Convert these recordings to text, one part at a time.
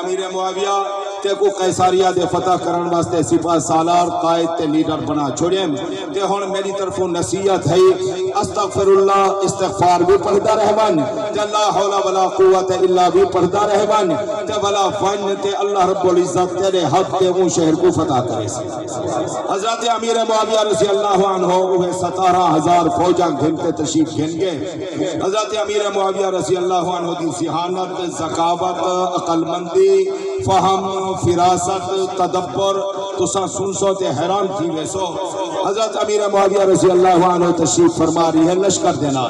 امیر معاویہ تے کو قیصاریہ دے فتح کرن واسطے سپاہ سالار قائد تے لیڈر بنا چھوڑیں تے ہن میری طرفوں نصیحت ہے استغفر اللہ استغفار بھی پڑھدا رہون تے لا حول ولا قوت الا بھی پڑھدا رہون تے ولا فن تے اللہ رب العزت تیرے حق تے وہ شہر کو فتح کرے حضرت امیر معاویہ رضی اللہ عنہ وہ 17,000 فوجاں گھنتے تشریف گھن گئے حضرت امیر معاویہ رضی اللہ عنہ کی ذہانت ذکاوت عقل مندی فہم فراست تدبر تساں سنسو تے حیران تھی ویسو حضرت امیر معاویہ رضی اللہ عنہ تشریف فرما رہی ہے لشکر دینا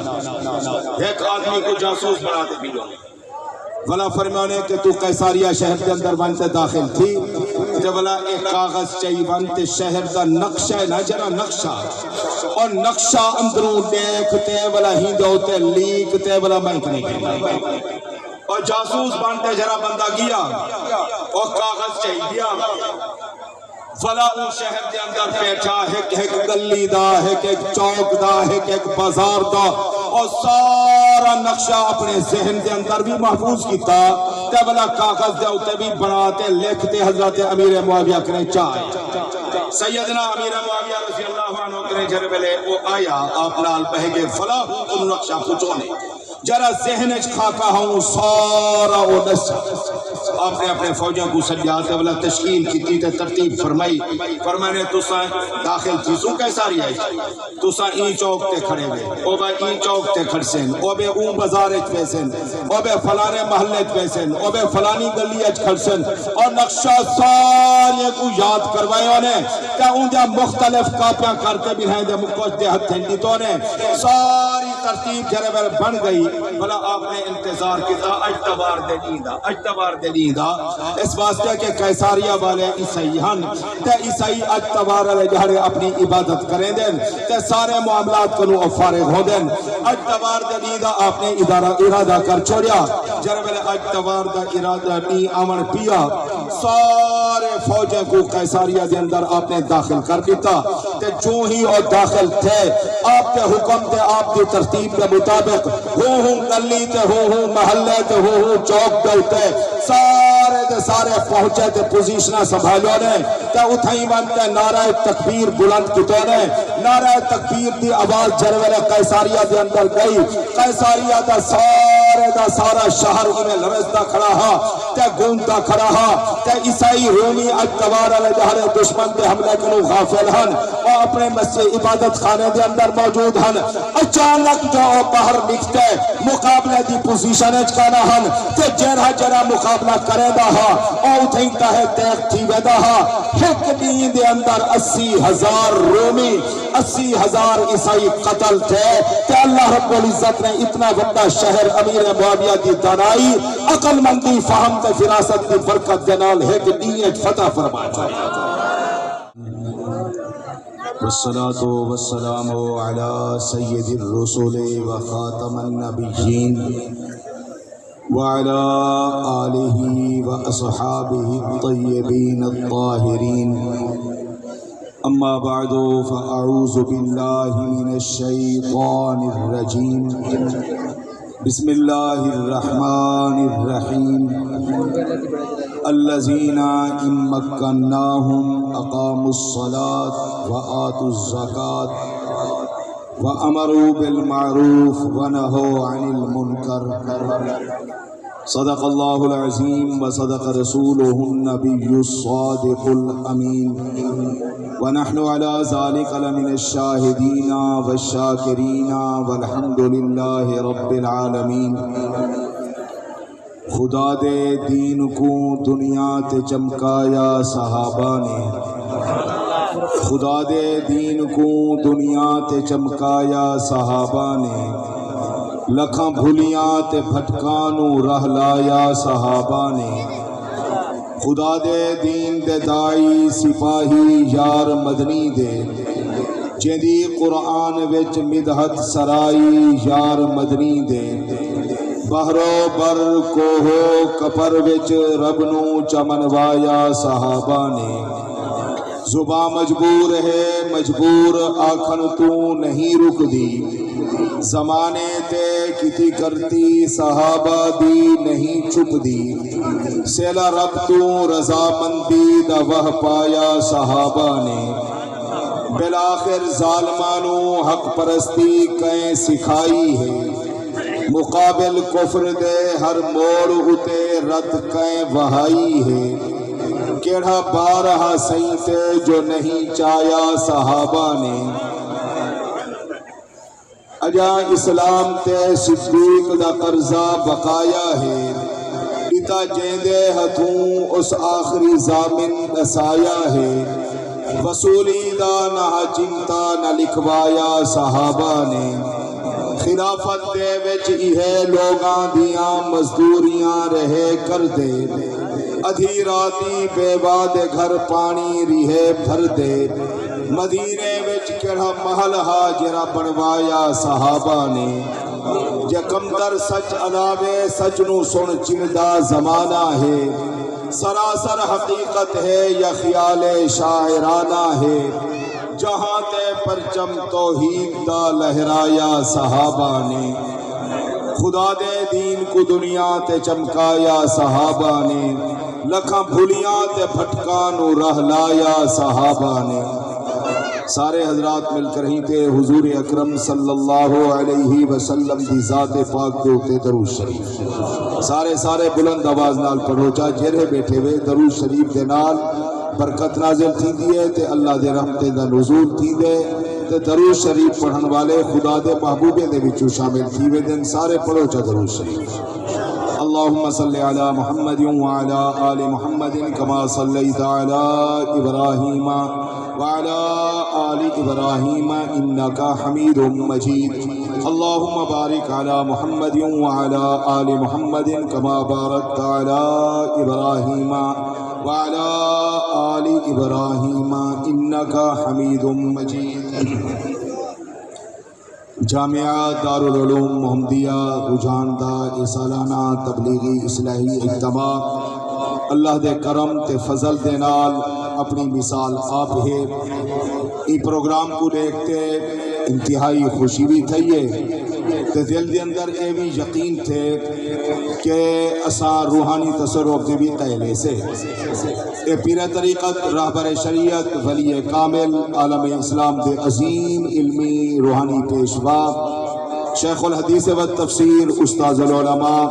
ایک آدمی کو جاسوس بنا دے بھی ولا فرمانے کہ تو قیصاریہ شہر کے اندر ونتے داخل تھی جب ولا ایک کاغذ چاہی ونتے شہر دا نقشہ نہ جنا نقشہ اور نقشہ اندروں دیکھتے ولا ہی دوتے لیکتے ولا مہک نہیں اور جاسوس بانتے جرا بندہ گیا اور کاغذ چاہی دیا فلا اون شہر دے اندر بیٹھا ایک گلی دا ایک چوک دا ایک بازار دا اور سارا نقشہ اپنے ذہن دے اندر بھی محفوظ کیتا تے بلا کاغذ دے اوتے بھی بناتے لکھتے حضرت امیر معاویہ کرے چاہے سیدنا امیر معاویہ رضی اللہ عنہ کرے جرے بلے وہ آیا آپ لال بہگے فلا تم نقشہ پوچھونے جرا ذہن خاکا ہوں سارا وہ نقشہ آپ نے اپنے فوجوں کو سجاتے والا تشکیل کی تے ترتیب فرمائی فرمانے تساں داخل چیزوں قیصاریہ ہے تساں این چوک تے کھڑے ہوئے او بے این چوک تے کھڑسن او بے اون بازار اچ پیسن او بے فلانے محلے اچ پیسن او بے فلانی گلی اچ کھڑسن اور نقشہ سارے کو یاد کروائے نے کہ اون دے مختلف کاپیاں کرتے بھی ہیں دے مکوچ دے ہتھ ہندی تو نے ساری ترتیب جرے بن گئی بلا آپ نے انتظار کیتا اجتبار دے نیدہ اس واسطے کہ قیصاریہ والے عیسائیان تے عیسائی اجتبار علیہ جہرے اپنی عبادت کریں دیں تے سارے معاملات کنو فارغ ہو دیں اجتبار دے نیدہ آپ نے ارادہ کر چھوڑیا جربل اجتبار دے ارادہ نی آمن پیا سارے فوجیں کو قیصاریہ دے اندر آپ نے داخل کر دیتا تے جو ہی اور داخل تھے آپ کے حکم تے آپ کی ترتیب کے مطابق ہوں گلی تے ہوں محلے تے ہوں چوک دلتے سارے پہنچے تے پوزیشنہ سنبھالو نے تے اتھائی بنتے نعرہ تکبیر بلند کتو نے نعرہ تکبیر دی آواز جرول قیصاریہ دے اندر گئی قیصاریہ دا سارا شہر انہیں لرزدہ کھڑا ہا تے گونتا کھڑا ہا تے عیسائی رومی اجتبار علیہ جہرے دشمن دے حملے کنو غافل ہن اور اپنے مسجد عبادت خانے دے اندر موجود ہن اچانک جو باہر نکتے مقابلے دی پوزیشن اچکانا ہن تے جرہ مقابلہ کرے دا ہا اور اتھینتا ہے تیک تھی ویدہ ہا ایک دین دے اندر 80,000 رومی 80,000 عیسائی قتل تھے کہ اللہ رب العزت نے اتنا بڑا شہر امیر معاویہ کی دانائی عقل مندی فہم تے فراست کی برکت جنال ہے کہ نیت فتح فرمایا والصلاة والسلام على سید الرسول وخاتم النبیین وعلى آلہ واصحابہ الطیبین الطاہرین اما بعد فاعوذ باللہ من الشیطان الرجیم بسم اللہ الرحمن الرحیم الذین ان مکناہم اقاموا الصلاة وآتوا الزکاة وَأَمَرُوا بِالْمَعْرُوفِ وَنَهَوْا عَنِ الْمُنْكَرِ صدق اللہ العظیم وصدق رسولہ النبی الصادق الامین ونحن على ذلك لمن الشاہدین والشاکرین والحمد للہ رب العالمین خدا دے دین کو دنیا تے چمکایا صحابہ نے خدا دے دین کو دنیا تے چمکایا صحابہ نے لکھاں بھولیاں تے بھٹکانو رہ لایا صحابہ نے خدا دے دین دے دائی سپاہی یار مدنی دے جیندی قرآن وچ مدحت سرائی یار مدنی دے بہرو بر کوہو کپر وچ رب نو چمنوایا صحابہ نے زباں مجبور ہے مجبور آکھن تو نہیں رک دی زمانے تے کتی کرتی صحابہ دی نہیں چھپ دی سیلا رب تو رضامندی دا وہ پایا صحابہ نے بالآخر ظالمانو حق پرستی کہیں سکھائی ہے مقابل کفر دے ہر موڑ اتے رد کہیں وہائی ہے کیڑا بارہا سیتے جو نہیں چایا صحابہ نے اجا اسلام تے صدیق دا قرضہ بقایا ہے اتا جیندے ہتھوں اس آخری زامن دسایا ہے وصولی دا نہ چنتا نہ لکھوایا صحابہ نے خلافت دے وچ اہے لوگاں دیاں مزدوریاں رہے کر دے ادھی راتی بیوہ دے گھر پانی رہے بھر دے مدینے وچ کیڑا محل ہاجرہ بنوایا صحابہ نے جے کمتر سچ علاوے سچ نو سن چندا زمانہ ہے سراسر حقیقت ہے یا خیال شاعرانہ ہے جہاں تے پرچم توحید دا لہرایا صحابہ نے خدا دے دین کو دنیا تے چمکایا صحابہ نے لکھاں بھولیاں تے بھٹکانو رہلایا صحابہ نے سارے حضرات مل کر ہی تے حضور اکرم صلی اللہ علیہ وسلم دی ذات پاک کے اوتے درود شریف سارے بلند آواز نال پڑھو چا جہرے بیٹھے ہوئے درود شریف دے نال برکت نازل تھی دیئے تے اللہ دے رحمت دا نزول تھی دے تے درود شریف پڑھن والے خدا دے محبوبے دے وچوں شامل تھی وے دن سارے پڑھو چا درود شریف اللہم صلی علی محمد وعلی آل محمد کما صلیت علی ابراہیم وعلی آل ابراہیم انکا حمید مجید اللہم بارک علی محمد وعلی آل محمد کما بارکت علی ابراہیم وعلی آل ابراہیم انکا حمید مجید جامعہ دارالعلوم محمدیہ رجحاندہ سالانہ تبلیغی اصلاحی اجتماع اللہ دے کرم تے فضل دے نال اپنی مثال آپ ہے ای پروگرام کو دیکھتے انتہائی خوشی بھی تھئیے تے دل دے اندر اے بھی یقین تھے کہ اساں روحانی تصرف دے بھی قیلے سے اے پیر طریقت راہبر شریعت ولی کامل عالم اسلام دے عظیم علمی روحانی پیشوا شیخ الحدیث و تفسیر استاذ العلماء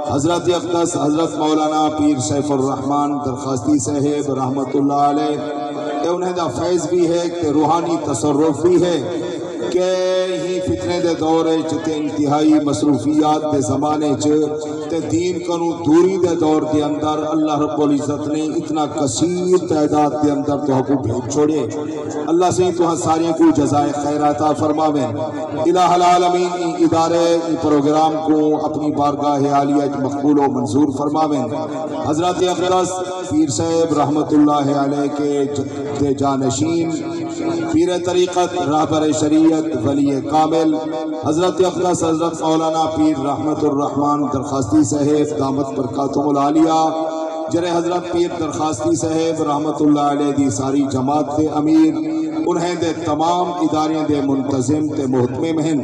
حضرت اقدس حضرت مولانا پیر سیف الرحمن درخواستی صاحب رحمت اللہ علیہ اے انہیں دا فیض بھی ہے کہ روحانی تصرف بھی ہے کہ ہی فتنے دے دورے چتے انتہائی مصروفیات دے زمانے تے دین کنو دوری دے دور دے اندر اللہ رب العزت نے اتنا کثیر تعداد دے اندر تو حقوق بھیج چھوڑے اللہ سے تو ہاں سارے کو جزائے خیر عطا فرماویں الہ العالمین ای ادارے ای پروگرام کو اپنی بارگاہ عالیہ مقبول و منظور فرماویں حضرت اقدس پیر صاحب رحمت اللہ علیہ کے جانشین پیر طریقت راہبر شریعت ولی کامل حضرت اقدس حضرت مولانا پیر رحمت الرحمن درخواستی صاحب دامت برکاتہم العالیہ جرے حضرت پیر درخواستی صاحب رحمت اللہ علیہ دی ساری جماعت دے امیر انہیں دے تمام اداریاں دے منتظم تے محتمم ہیں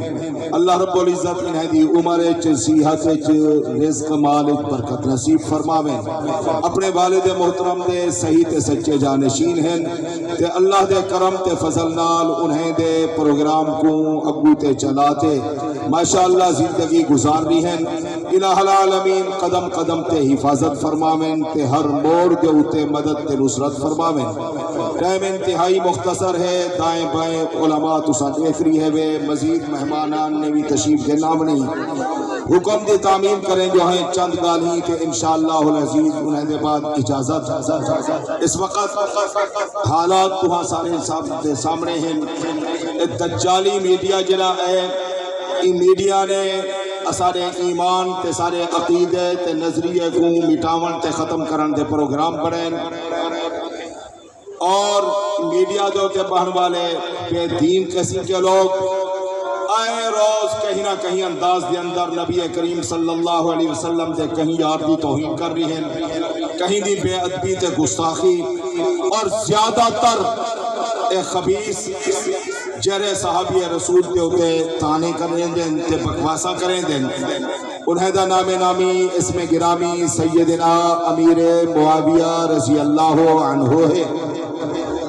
اللہ رب العزت انہیں دی عمر صحت رزق مال برکت نصیب فرماویں اپنے والد محترم دے صحیح تے سچے جانشین ہیں تے اللہ دے کرم تے فضل نال انہیں دے پروگرام کو اگو تے چلاتے ماشاءاللہ زندگی گزار رہی ہیں الہ العالمین قدم قدم تے حفاظت فرماویں تے ہر موڑ دے ہوتے مدد تے نصرت فرماویں ٹائم انتہائی مختصر ہے دائیں بائیں علماء تسا دیکھ رہی ہے وہ مزید مہمانان نے بھی تشریف کے نام نہیں حکم دے تعمیم کریں جو ہیں چند گالی کہ انشاءاللہ العزیز انہیں دے بعد اجازت اس وقت حالات تو ہاں سارے سامنے ہیں دجالی میڈیا جلا ہے ای میڈیا نے سارے ایمان تے سارے عقیدے تے نظریے کو مٹاون تے ختم کرن دے پروگرام بڑھیں اور میڈیا دے ہوتے بہن والے بے دین قسم کے لوگ آئے روز کہیں نہ کہیں انداز دے اندر نبی کریم صلی اللہ علیہ وسلم دے کہیں یار دی توہین کر رہی ہیں کہیں دی بے ادبی تے گستاخی اور زیادہ تر اے خبیث جرے صحابی رسول کے ہوتے تانے کریں دیں تے بکواسا کریں دیں انہیں دا نام نامی اسم گرامی سیدنا امیر معاویہ رضی اللہ عنہ ہے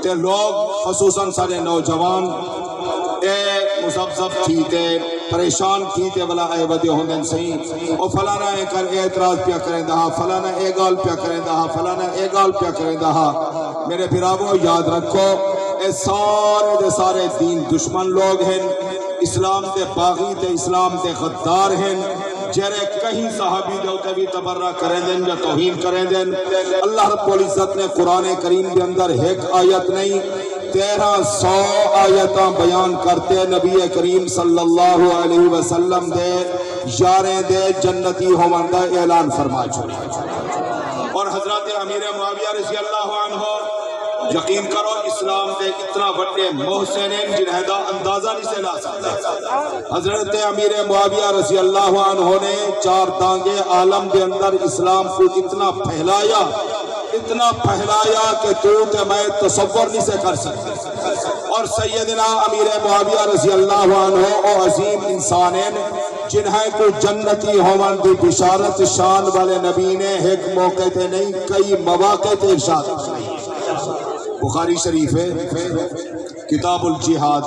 تے لوگ خصوصاً سارے نوجوان اے مزبزب تھی تے پریشان تھی تے بلا اے ودے ہوندن سہی او فلانا اے کر اعتراض پیا کریں دہا فلانا اے گال پیا کریں دہا فلانا اے گال پیا کریں دہا میرے بھراوو یاد رکھو اے سارے دے سارے دین دشمن لوگ ہیں اسلام دے باغی تے اسلام دے غدار ہیں جرے کہیں صحابی دے ہوتے بھی تبرہ کریں دیں یا توہین کریں دیں اللہ رب العزت نے قرآن کریم کے اندر ایک آیت نہیں 1300 آیتاں بیان کرتے نبی کریم صلی اللہ علیہ وسلم دے یاریں دے جنتی ہومندہ اعلان فرما چھوڑی اور حضرت امیر معاویہ رضی اللہ عنہ یقین کرو اسلام دے اتنا بڑے محسنین جنہیں دا اندازہ نہیں سے لا سکتا حضرت امیر معاویہ رضی اللہ عنہ نے 4 دانگے عالم دے اندر اسلام کو اتنا پھیلایا کہ تو تے میں تصور نہیں سے کر سکتے اور سیدنا امیر معاویہ رضی اللہ عنہ او عظیم انسانین جنہیں کو جنتی ہومن دی بشارت شان والے نبی نے ایک موقع تے نہیں کئی مواقع تے ارشاد کی بخاری شریف ہے کتاب الجہاد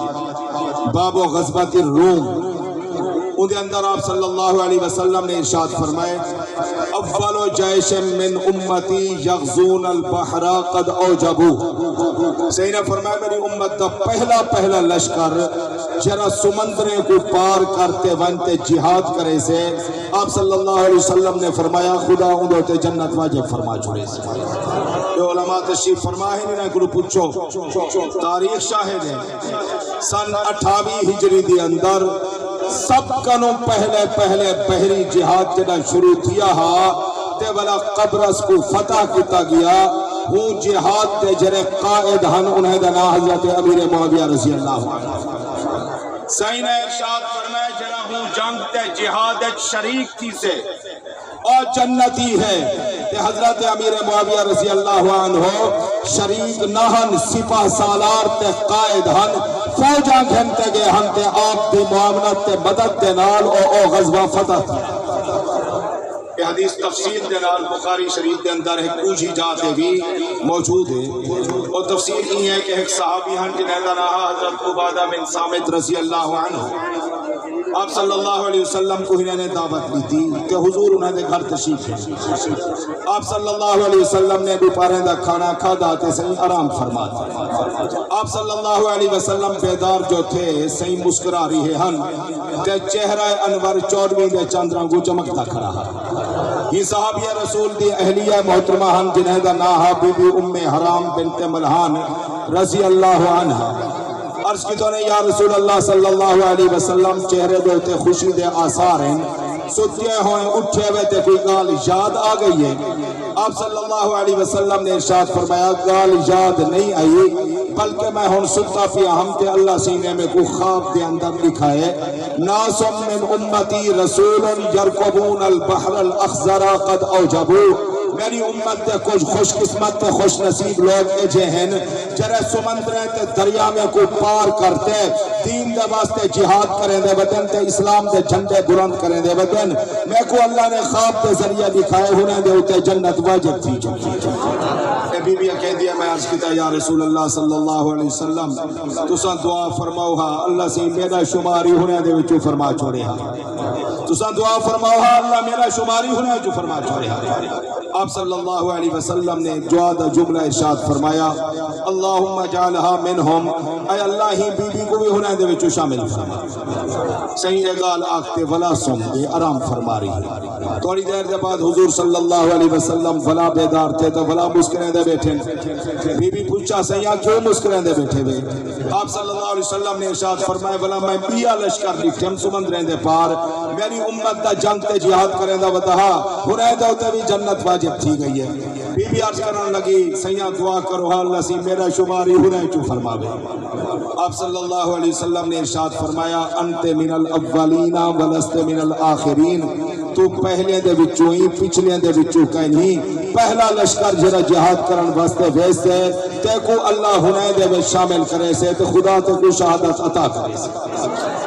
باب غزوۃ الروم ان کے اندر آپ صلی اللہ علیہ وسلم نے ارشاد فرمائے اول جیش من امتی یغزون البحر قد اوجبو سیدنا فرمایا میری امت کا پہلا لشکر جرا سمندریں کو پار کرتے ونتے جہاد کرے سے آپ صلی اللہ علیہ وسلم نے فرمایا خدا انہوں تے جنت واجب فرما چھوڑے سے یہ علماء تشریف فرمائے نہیں گروہ پوچھو تاریخ شاہد ہے سن 28 ہجری دی اندر سب کنوں پہلے بحری جہاد جنہ شروع کیا ہا تے والا قبرص کو فتح کیتا گیا وہ جہاد تے جرے قائد ہن انہیں دنا حضرت امیر معاویہ رضی اللہ عنہ سین ارشاد فرمائے جرا ہوں جنگ تے جہاد شریک تھی سے اور جنتی ہے کہ حضرت امیر معاویہ رضی اللہ عنہ شریک نہن سپاہ سالار تے قائد ہن فوجاں گھنتے گئے ہن تے آپ دی معاملت تے مدد دے نال او غزوہ فتح تھی یہ حدیث تفصیل دے نال بخاری شریف دے اندر ایک پوچھی جاتے بھی موجود ہے اور تفصیل یہ ہے کہ ایک صحابی ہن جنہیں دا نام حضرت عبادہ بن صامت رضی اللہ عنہ آپ صلی اللہ علیہ وسلم کو انہوں نے دعوت لی تھی کہ حضور انہوں نے گھر تشریف ہے آپ صلی اللہ علیہ وسلم نے بھی پارندہ کھانا کھا داتے صحیح آرام فرماتے آپ صلی اللہ علیہ وسلم بیدار جو تھے صحیح مسکرا رہی ہے ہن کہ چہرہ انور 14 دے چندروں کو چمکتا کھڑا ہے یہ صحابیہ رسول دی اہلیہ محترمہ ہن جنہیں دا ناہا بی بی ام حرام بنت ملحان رضی اللہ عنہ عرض کی تو نے یا رسول اللہ صلی اللہ علیہ وسلم چہرے دوتے خوشی دے آثار ہیں ستے ہوئے اٹھے ہوئے تے کوئی گال یاد آ گئی ہے آپ صلی اللہ علیہ وسلم نے ارشاد فرمایا گال یاد نہیں آئی بلکہ میں ہن ستا پیا ہم تے اللہ سینے میں کو خواب دے اندر لکھا ہے ناس من امتی رسول یرکبون البحر الاخضر قد اوجبو میری امت تے کچھ خوش قسمت تے خوش نصیب لوگ اجے ہیں جرے سمندریں تے دریا میں کو پار کرتے دین دے واسطے جہاد کریں دے وطن تے اسلام دے جھنڈے بلند کریں دے وطن میں کو اللہ نے خواب دے ذریعہ دکھائے ہونے دے ہوتے جنت واجب تھی اے بی بی کہہ دیا میں عرض کیتا یا رسول اللہ صلی اللہ علیہ وسلم تساں دعا فرماؤ ہا اللہ سے میرا شماری ہونے دے وچوں فرما چھوڑے ہا تساں دعا فرماؤ ہا اللہ میرا شماری ہونے جو فرما چھوڑے ہا آپ صلی اللہ علیہ وسلم نے جواد جملہ ارشاد فرمایا اللہم جعلها منہم اے اللہ ہی بی بی کو بھی ہونے دے وچوں شامل فرما صحیح اگال آکتے ولا سن دے آرام فرما رہی تھوڑی دیر دے بعد حضور صلی اللہ علیہ وسلم ولا بیدار تھے تو ولا مسکریں دے بیٹھے بی بی پوچھا سیاں کیوں مسکریں دے بیٹھے ہوئے آپ صلی اللہ علیہ وسلم نے ارشاد فرمایا بلا میں بیا لشکر لکھم سمندریں دے پار میری امت دا جنگ تے جہاد کریں دا وطہا ہونے دے ہوتے بھی جنت واجب تھی گئی ہے بی بی عرض کرنے لگی سیاں دعا کرو اللہ سی میرا شماری ہونے چو فرماوے آپ صلی اللہ علیہ وسلم نے ارشاد فرمایا انت من الاولین ولست من الآخرین تو پہلے دے وچوں ہی پچھلے دے وچوں کہیں پہلا لشکر جڑا جہاد کرن واسطے بھیج سے تے کو اللہ حنین دے وچ شامل کرے سے تے خدا تے کو شہادت عطا کرے سے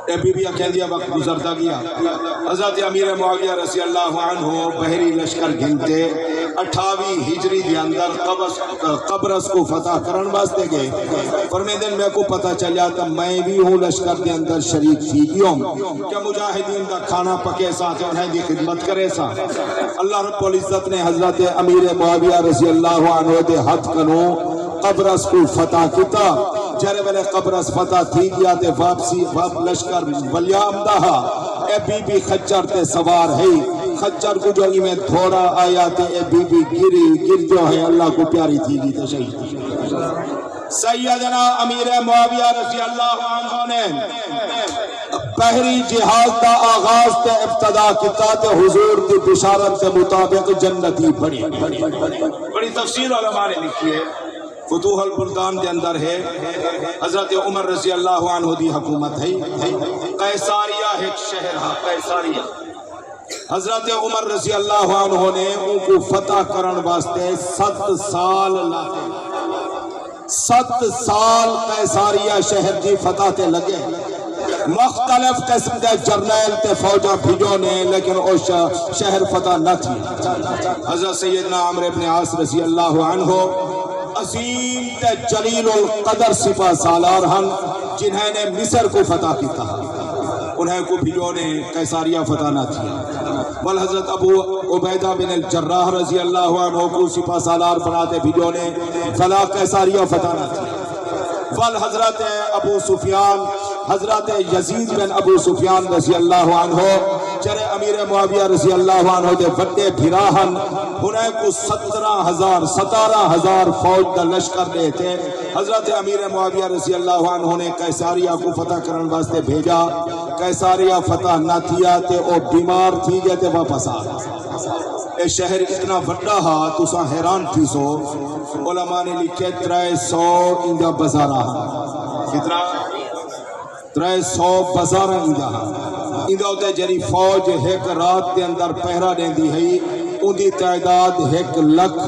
اے بی بی کہہ دیا وقت گزرتا گیا حضرت امیر معاویہ رضی اللہ عنہ بحری لشکر گھنتے 28 ہجری دے اندر قبرص کو فتح کرن واسطے گئے فرمیدن میں کو پتہ چلا تا میں بھی ہوں لشکر دے اندر شریک تھی کیوں کیا مجاہدین دا کھانا پکے ساتھ انہیں دی خدمت کرے ساتھ اللہ رب العزت نے حضرت امیر معاویہ رضی اللہ عنہ دے ہاتھ کنو قبرص کو فتح کیتا جرے ویلے قبرص فتح تھی گیا تے واپسی لشکر ولیہ امدہا اے بی بی خچر تے سوار ہے خچر کو جو میں دھوڑا آیا تے اے بی بی گر جو ہے اللہ کو پیاری تھی گی تے شہید سیدنا امیر معاویہ رضی اللہ عنہ نے پہری جہاد دا آغاز تے ابتدا کیتا تے حضور کی بشارت کے مطابق جنتی بڑی تفسیر علماء نے لکھی ہے فتوح البلدان دے اندر ہے حضرت عمر رضی اللہ عنہ دی حکومت ہے قیساریہ ایک شہر ہے قیساریہ حضرت عمر رضی اللہ عنہ نے ان کو فتح کرن واسطے 7 سال لاتے 7 سال قیساریہ شہر دی فتح تے لگے مختلف قسم کے جرنیل تے فوجہ بھیجو نے لیکن او شہر فتح نہ تھی حضرت سیدنا عمرو بن عاص رضی اللہ عنہ عظیم تے جلیل القدر سپہ سالار ہن جنہیں نے مصر کو فتح کیتا انہیں کو بھیجونے قیساریہ فتح نہ تھی بل حضرت ابو عبیدہ بن الجراح رضی اللہ عنہ کو سپہ سالار بناتے بھیجونے فلا قیساریہ فتح نہ تھی بل حضرت ابو سفیان حضرت یزید بن ابو سفیان رضی اللہ عنہ چرے امیر معاویہ رضی اللہ عنہ دے بڑے بھراہن انہیں کو 17,000 فوج دا لشکر دے تھے حضرت امیر معاویہ رضی اللہ عنہ نے قیساریہ کو فتح کرن واسطے بھیجا قیساریہ فتح نہ تھیا تے او بیمار تھی گئے تے واپس آ اے شہر اتنا بڑا ہا تو سا حیران تھی سو علماء نے لکھے 300 انجا بزارہ کتنا 300 بزارہ انجا ہوتے جری فوج ایک رات کے اندر پہرا دیں دی ہے ان دی تعداد 1 لاکھ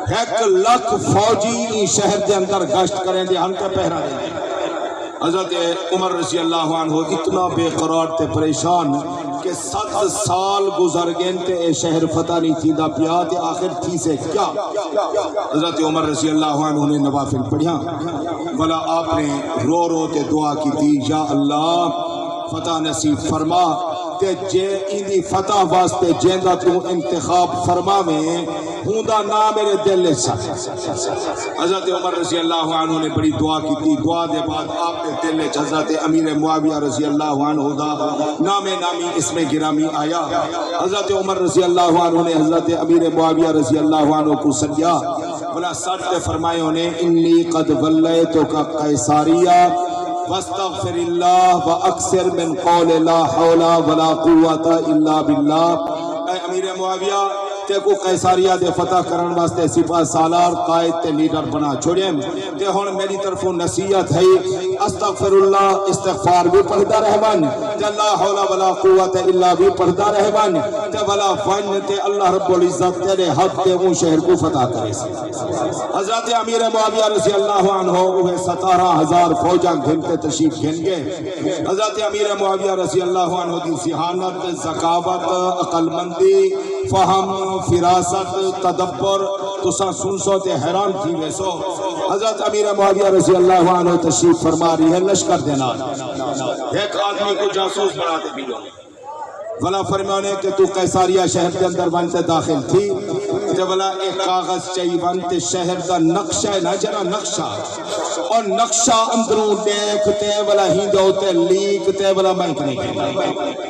ہے 1 لاکھ فوجی شہر کے اندر گشت کریں دے ہم کے پہرا دیں دی حضرت عمر رضی اللہ عنہ اتنا بے قرار تے پریشان کہ 7 سال گزر گئے تے اے شہر فتح نہیں تھی دا پیا تے آخر تھی سے کیا حضرت عمر رضی اللہ عنہ نے نوافل پڑھیا بلا آپ نے رو رو تے دعا کی تھی یا اللہ فتح نصیب فرما تے جے اندی فتح واسطے جیندہ تو انتخاب فرما میں ہوندا نا میرے دل سے حضرت عمر رضی اللہ عنہ نے بڑی دعا کی تھی دعا دے بعد آپ نے دل سے حضرت امیر معاویہ رضی اللہ عنہ دا نام نامی اس میں گرامی آیا حضرت عمر رضی اللہ عنہ نے حضرت امیر معاویہ رضی اللہ عنہ کو سجا بلا ساتھ نے فرمائے انہیں انی قد ولیتو کا قیساریہ واستغفر اللہ واکثر من قول لا حول ولا قوت الا باللہ اے امیر معاویہ تے کو قیساریہ دے فتح کرن واسطے سپاہ سالار قائد تے لیڈر بنا چھوڑیں تے ہن میری طرفوں نصیحت ہے استغفر اللہ استغفار بھی پڑھدا رہون تے لا حول ولا قوت الا بھی پڑھدا رہون تے ولا فن تے اللہ رب العزت تیرے حق تے اون شہر کو فتح کرے حضرت امیر معاویہ رضی اللہ عنہ وہ 17,000 فوجاں گھنتے تشریف گھن گئے حضرت امیر معاویہ رضی اللہ عنہ کی ذہانت ذکاوت عقل مندی فہم فراست تدبر تو سن سو تے حیران تھی ویسو حضرت امیر معاویہ رضی اللہ عنہ تشریف فرما رہی ہے لشکر دینا ایک آدمی کو جاسوس بناتے بھی ولا فرمانے کہ تو قیساریہ شہر کے اندر بنتے داخل تھی تے ولا ایک کاغذ چاہی بنتے شہر کا نقشہ نہ جنا نقشہ اور نقشہ اندروں دیکھتے ولا ہندوتے لیکتے ولا مینک نہیں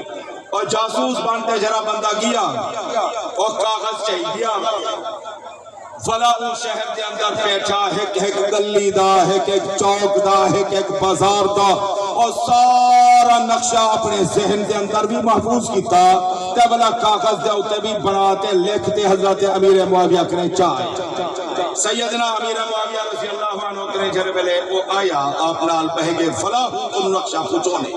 اور جاسوس بنتے جرا بندہ گیا اور کاغذ چاہی دیا فلا اون شہر کے اندر بیٹھا ایک گلی دا ایک چوک دا ایک بازار دا اور سارا نقشہ اپنے ذہن کے اندر بھی محفوظ کیتا تے بلا کاغذ دے اوتے بھی بناتے لکھتے حضرت امیر معاویہ کرے چاہے سیدنا امیر معاویہ رضی اللہ عنہ کرے جرے بلے وہ آیا آپ نال بہگے فلا تم نقشہ پوچھو نے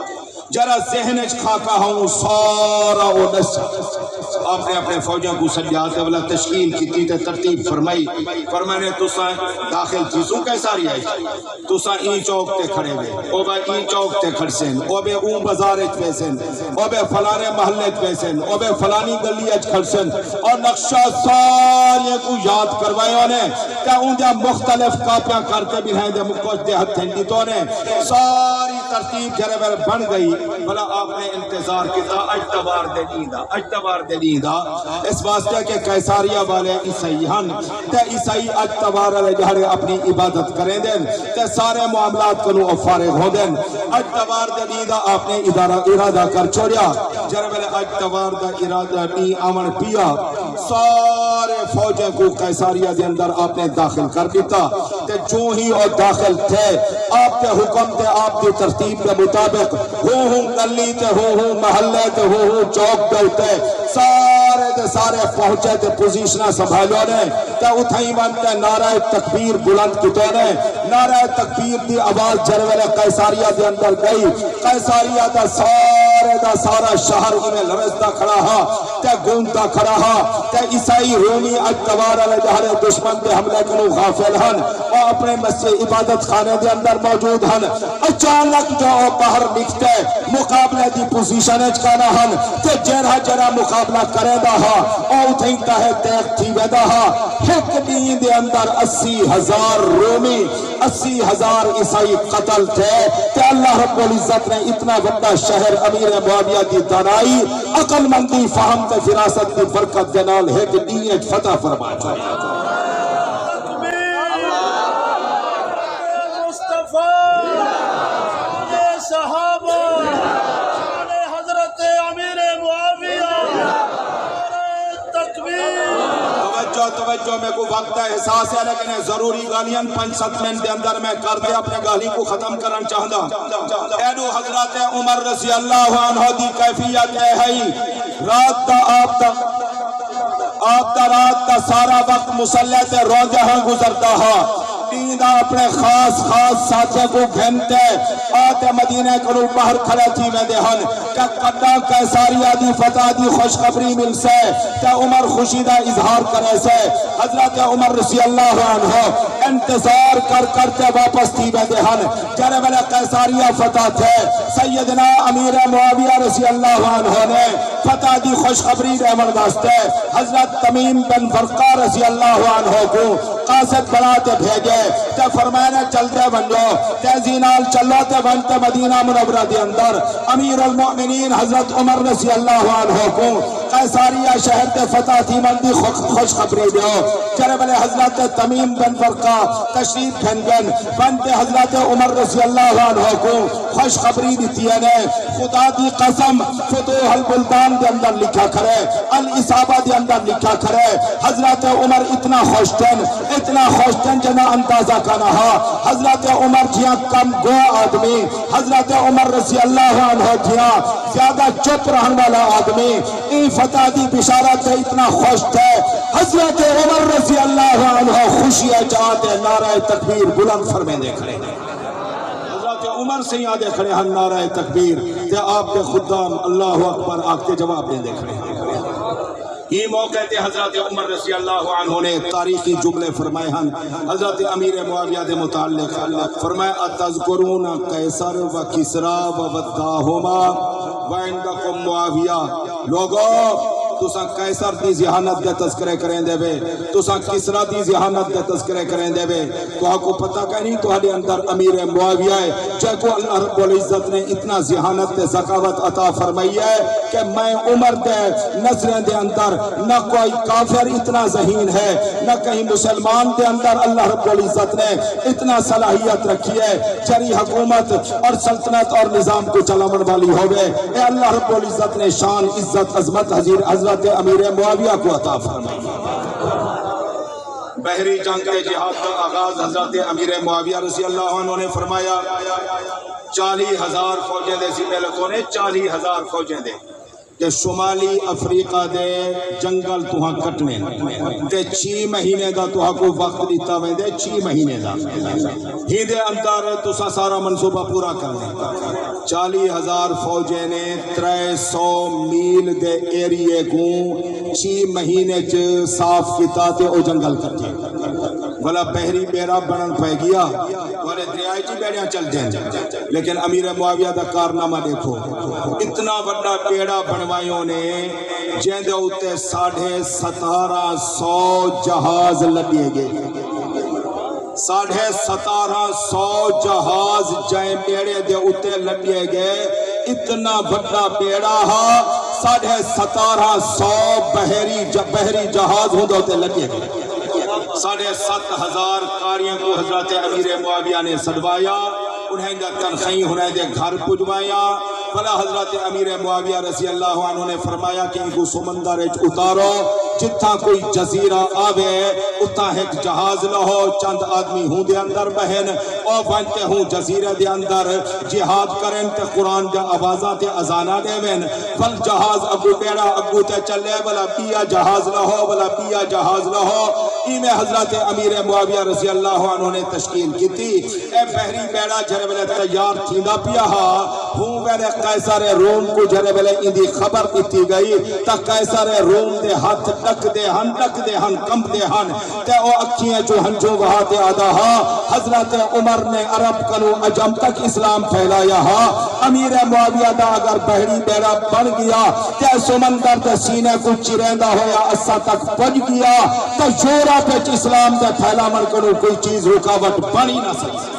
جرا ذہن کھاکا ہوں سارا او دس آپ نے اپنے فوجوں کو سجاتے والا تشکیل کی تے ترتیب فرمائی فرمانے تساں داخل چیزوں کیساری آئی تساں این چوک تے کھڑے ہوئے او بے این چوک تے کھڑسن او بے اون بازارت پیسن او بے فلانے محلت پیسن او بے فلانی گلی اچ کھڑسن اور نقشہ سارے کو یاد کروائے انہیں کہ ان دیا مختلف کاپیاں کرتے بھی ہیں دیا مکوچ دے ہتھیں دی تو نے ساری ترتیب جرے بل بن گئی بلا آپ نے انتظار کیتا اجتبار دے دیندہ اس واسطے کہ قیساریہ والے عیسائیان تے عیسائی اجتبار علیہ جہرے اپنی عبادت کریں دیں تے سارے معاملات کنو فارغ ہو دیں اجتبار دے دیندہ آپ نے ارادہ کر چھوڑیا جرے بل اجتبار دے ارادہ نی آمن پیا سارے فوجیں کو قیساریہ دے اندر آپ نے داخل کر دیتا تے جو ہی اور داخل تھے آپ کے حکم تے آپ کی ترتیب کے مطابق ہوں گلی تے ہوں محلے تے ہوں چوک تے سارے پہنچے تے پوزیشنہ سنبھالو نے تے اتھائی منتے نعرہ تکبیر بلند کتو نے نعرہ تکبیر دی آواز جروے قیساریہ دے اندر گئی قیساریہ دا سارا شہر انہیں لرزدہ کھڑا ہا تے گونتا کھڑا ہا تے عیسائی رومی اجتبار علیہ جہرے دشمن دے حملے کنو غافل ہن اور اپنے مسجد عبادت خانے دے اندر موجود ہن اچانک جو باہر نکتے مقابلے دی پوزیشن اچکانا ہن تے جرہ مقابلہ کرے دا ہا اور اتھیں تاہے دیکھ تھی ویدہ ہا ایک دین دے اندر 80,000 رومی 80,000 عیسائی قتل تھے کہ اللہ رب العزت نے اتنا بڑا شہر امیر معاویہ کی دانائی عقل مندی فہم تے فراست کی برکت جنال ہے کہ دین فتح فرما چاہیے توجہ میں کو وقت ہے احساس ہے لیکن ضروری گالیاں 5-7 منٹ دے اندر میں کر دے اپنے گالی کو ختم کرنا چاہتا اینو حضرت عمر رضی اللہ عنہ دی کیفیت ہے رات دا رات دا سارا وقت مسلح تے روزہ ہاں گزرتا ہا نیندہ اپنے خاص ساتھے کو گھنتے آتے مدینہ کرو باہر کھڑے تھی میں دہن کہ قدہ قیساریہ دی فتح دی خوشخبری مل سے کہ عمر خوشیدہ اظہار کرے سے حضرت عمر رضی اللہ عنہ انتظار کرتے واپس تھی میں دہن جرے بلے قیساریہ فتح تھے سیدنا امیر معاویہ رضی اللہ عنہ نے فتح دی خوشخبری دے مرداستے حضرت تمیم بن فرقہ رضی اللہ عنہ کو قاصد بناتے بھیجے تے فرمانے چلتے بنجو تے زینال چلو تے بنتے مدینہ منورہ دے اندر امیر المؤمنین حضرت عمر رضی اللہ عنہ کو قیساریہ شہر تے فتح تھی مندی خوش خبری دیو چرے بلے حضرت تمیم بن فرقہ تشریف کھنگن بنتے حضرت عمر رضی اللہ عنہ کو خوش خبری دیتی ہے خدا دی قسم فتوح البلدان دے اندر لکھا کرے الاسابہ دے اندر لکھا کرے حضرت عمر اتنا خوشتن جنا اندازہ کا نہا حضرت عمر جیاں کم گو آدمی حضرت عمر رضی اللہ عنہ جیاں زیادہ چپ رہن والا آدمی ای فتح دی بشارت سے اتنا خوش تھے حضرت عمر رضی اللہ عنہ خوشیاں چاہتے نعرہ تکبیر بلند فرمے دے کھڑے حضرت عمر سے یادے کھڑے ہیں نعرہ تکبیر کہ آپ کے خدام اللہ اکبر آپ کے جواب دے کھڑے ہیں یہ موقع تے حضرت عمر رضی اللہ عنہ نے تاریخی جملے فرمائے ہیں حضرت امیر معاویہ دے متعلق فرمائے اتذکرون قیصر و کسرا و وداہما وعندکم معاویہ لوگوں تساں قیصر دی ذہانت دے تذکرے کریں دے بے تساں کسرا دی ذہانت دے تذکرے کریں دے بے تو آپ کو پتہ کہیں تو ہڈے اندر امیر معاویہ ہے جے کو اللہ رب العزت نے اتنا ذہانت دے ذکاوت عطا فرمائی ہے کہ میں عمر دے نظریں دے اندر نہ کوئی کافر اتنا ذہین ہے نہ کہیں مسلمان دے اندر اللہ رب العزت نے اتنا صلاحیت رکھی ہے چری حکومت اور سلطنت اور نظام کو چلاون والی ہوئے اے اللہ رب العزت نے شان عزت عظمت حضرت امیر معاویہ کو عطا فرمائی بحری جنگ جہاد کا آغاز حضرت امیر معاویہ رضی اللہ عنہ نے فرمایا 40,000 فوجیں دے سی ملکوں نے 40,000 فوجیں دے کہ شمالی افریقہ دے جنگل توہاں کٹنے تے 6 مہینے دا توہاں کو وقت دیتا ہوئے دے 6 مہینے دا ہی دے اندر تسا سارا منصوبہ پورا کرنے 40,000 فوجیں نے 300 میل دے ایریے کو 6 مہینے صاف کیتا تے او جنگل کٹے بھلا بحری بیڑا بنن پہ گیا بھلے دریائی جی بیڑیاں چل جائیں لیکن امیر معاویہ دا کارنامہ دیکھو اتنا بڑا بیڑا بنوائیوں نے جہاں دے اتے 1750 جہاز لڈیے گئے 1750 جہاز جائیں بیڑے دے اتے لڈیے گئے اتنا بڑا بیڑا ہا 1750 بحری جہاز ہوں دے اتے لڈیے گئے 7,500 کاریاں کو حضرت امیر معاویہ نے سڑوایا انہیں دا تنخواہیں انہیں دے گھر پجوایا بھلا حضرت امیر معاویہ رضی اللہ عنہ نے فرمایا کہ ان کو سمندر اتارو جتھا کوئی جزیرہ آوے اتھا ایک جہاز لہو چند آدمی ہوں دے اندر بہن اور بنتے ہوں جزیرہ دے اندر جہاد کریں تے قرآن دے آوازہ تے ازانہ دے وین بل جہاز اگو بیڑا اگو تے چلے بلا پیا جہاز لہو بلا پیا جہاز لہو میں حضرت امیر معاویہ رضی اللہ عنہ نے تشکیل کی تھی اے بحری بیڑا جھرے بلے تیار تھیندا پیا ہوں میرے قیصر روم کو جھرے بلے اندھی خبر کیتی گئی تا قیصر روم دے ہاتھ ٹک دے ہن کمپ دے ہن تے او اکھیاں جو ہنجو وہاتے آدھا حضرت عمر نے عرب کنو عجم تک اسلام پھیلایا امیر معاویہ دا اگر بحری بیڑا بن گیا تے سمندر دے سینے کو چریندہ ہویا اسا تک پج گیا تو یورپ اسلام دے پھیلا من کنو کوئی چیز رکاوٹ بنی نہ سکتی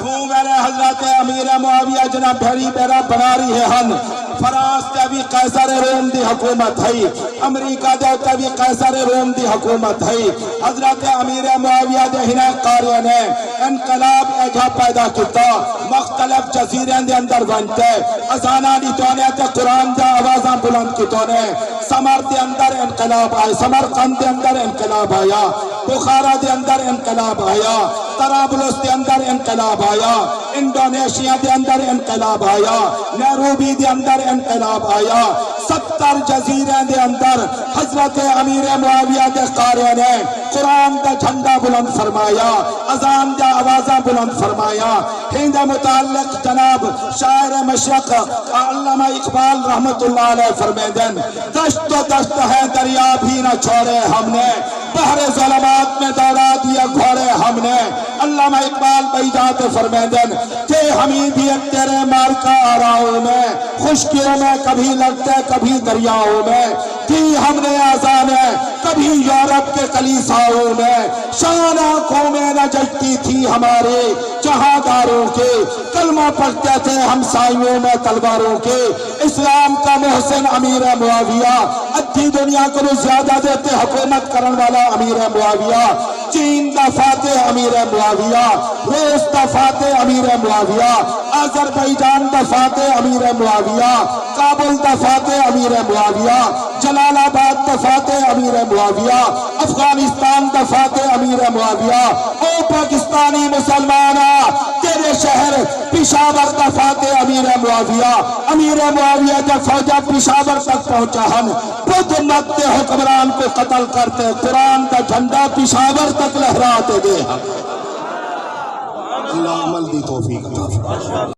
ہوں میرے حضرت امیر معاویہ جناب بھری بیڑا بنا رہی ہے ہن فرانس تے بھی قیصر روم دی حکومت ہے امریکہ دے تے بھی قیصر روم دی حکومت ہے حضرت امیر معاویہ دے ہنے قاریہ نے انقلاب ایجا پیدا کیتا مختلف جزیرے دے اندر بنتے ازانہ دی تونے تے قرآن دے آوازاں بلند کی تونے سمر دے اندر انقلاب آئے سمرقند دے اندر انقلاب آیا بخارا دے اندر انقلاب آیا طرابلس دے اندر انقلاب آیا انڈونیشیا دے اندر انقلاب آیا نیروبی دے اندر انقلاب آیا 70 جزیرے دے اندر حضرت امیر معاویہ دے قاریہ نے قرآن دا جھنڈا بلند فرمایا اذان دا آوازہ بلند فرمایا ہند متعلق جناب شاعر مشرق علامہ اقبال رحمت اللہ علیہ فرمیدن دشت و دشت ہے دریا بھی نہ چھوڑے ہم نے بحر ظلمات میں دوڑا دیا گھوڑے ہم نے علامہ اقبال بیجات فرمیدن کہ ہمیں بھی تیرے مارکا آراؤں میں خشکیوں میں کبھی لگتے کبھی دریاؤں میں کی ہم نے آزانے کبھی یورپ کے کلیساؤں میں شان آنکھوں میں نہ جگتی تھی ہمارے جہاداروں کے کلمہ پڑھتے تھے ہمسائیوں میں تلواروں کے اسلام کا محسن امیر معاویہ ادھی دنیا کو زیادہ دیتے حکومت کرن والا امیر معاویہ چین دا فاتح امیر معاویہ روس دا فاتح امیر معاویہ آذربائیجان دا فاتح امیر معاویہ کابل دا فاتح امیر معاویہ جلال آباد دا فاتح امیر معاویہ افغانستان دا فاتح امیر معاویہ او پاکستانی مسلمانہ تیرے شہر پشاور دا فاتح امیر معاویہ جب فوجہ پشاور تک پہنچا ہم بدھ مت حکمران کو قتل کرتے قرآن کا جھنڈا پشاور تک لہراتے دے اللہ عمل دی توفیق عطا فرمائے